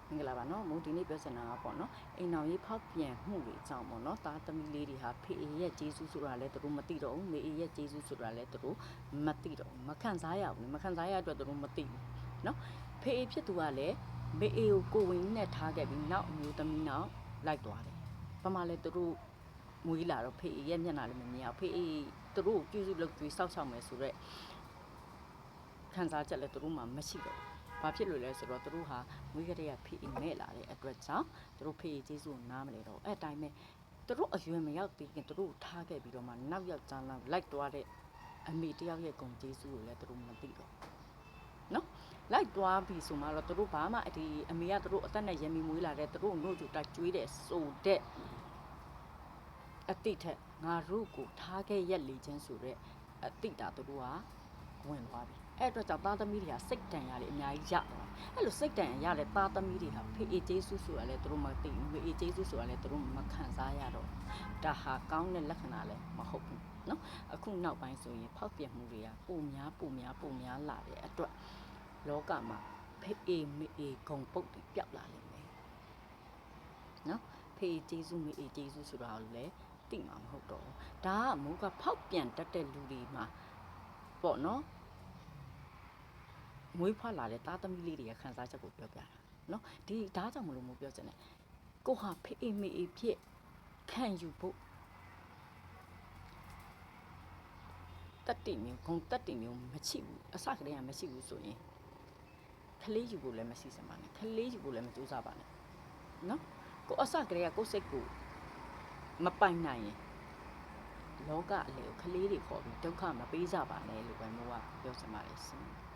မင်္ဂလာပါနော်မို့ဒီနေ့ပြောချင်တာကပေါ့နော်အိမ်တော်ရေးဖောက်ပြန်မှုတွေကြောင့်ပေါ့နော်သားသမီးလေးတွေဟာဖေအေရဲ့ဂျေစုဆိုတာလည်းသူတို့မသိတော့ဘူးမေအေရဲ့ဂျေစုဆိုတာလည်းသူတို့မသိတော့ဘူးမခံစားရဘူးမခံစားရအတွက်သူတို့မသိဘူးနော်ဖေအေဖြစ်သူကလည်းမေအေကိုဝင်နဲ့ထားခဲ့ပြီးနောက်အမျိုးသမီးနောက်လိုက်သွားတယ်ဘာမှလည်းသူတို့မွေးလာတော့ဖေအေရဲ့မျက်နှာလည်းမမြင်အောင်ဖေအေသူတို့ပြုစုလုပ်ကြွေးစောက်ရှောက်မယ်ဆိုတော့ခံစားချက်လည်းသူတို့မှမရှိတော့ဘာဖြစ်လို့လဲဆိုတော့သူတို့ဟာမွေးကလေးကဖေးမဲ့လာတဲ့အတွက်ကြောင့်သူတို့ဖေးကျေးဇူးကိုနားမလဲတော့အဲ့အတိုင်းပဲသူတို့အရွယ်မရောက်သေးခင်သူတို့ထားခဲ့ပြီးတော့မှနောက်ယောက်ျားလောက်လိုက်သွားတဲ့အမေတယောက်ရဲ့ဂုဏ်ကျေးဇူးကိုလည်းသူတို့မသိတော့နော်လိုက်သွားပြီဆိုမှတော့သူတို့ဘာမှဒီအမေကသူတို့အသက်နဲ့ရမီမွေးလာတဲ့သူတို့နှုတ်ကြတိုက်ကျွေးတဲ့ဆိုတဲ့အတိတ်ထက်ငါတို့ကိုထားခဲ့ရက်လေချင်းဆိုတဲ့အတိတ်တာသူတို့ကဝင်သွားပြီအဲ့အတွက်ကြောင့်သားသမီးတွေကစိတ်တန်ရတယ်အများကြီးရသွားအဲ့လိုစိတ်တန်ရတဲ့သားသမီးတွေဟာဖေအေဂျေစုဆိုတာလည်းသူတို့မသိဘူးမေအေဂျေစုဆိုတာလည်းသူတို့မခံစားရတော့ဒါဟာကောင်းတဲ့လက္ခဏာလည်းမဟုတ်ဘူးနော်အခုနောက်ပိုင်းဆိုရင်ဖောက်ပြန်မှုတွေကပုံများလာတဲ့အတွက်လောကမှာဖေအေမေအေဂုံပုတ်တွေပြောက်လာလိမ့်မယ်နော်ဖေအေဂျေစုမေအေဂျေစုဆိုတာလည်းသိမှာမဟုတ်တော့ဒါကမိုးကဖောက်ပြန်တတ်တဲ့လူတွေမှာပေါ့နော်မွေးဖွားလာတဲ့သားသမီးလေးတွေကခံစားချက်ကိုပြောပြတာနော်ဒီဒါကြောင့်မလို့မို့ပြောချင်တယ်ကိုဟာဖေးအေးမေအေးဖြစ်ခံယူဖို့တတ်တိမျိုးဂုံတတ်တိမျိုးမရှိဘူးအစကတည်းကမရှိဘူးဆိုရင်ခလေးယူဖို့လည်းမရှိစမှာနဲ့ခလေးယူဖို့လည်းမကြိုးစားပါနဲ့နော်ကိုအစကတည်းကကိုစိတ်ကိုမပိုင်နိုင်ရင်လောကအလေကိုခလေးတွေခေါ်ပြီးဒုက္ခမပေးကြပါနဲ့လို့ပဲမိုးကပြောချင်ပါတယ်ရှင်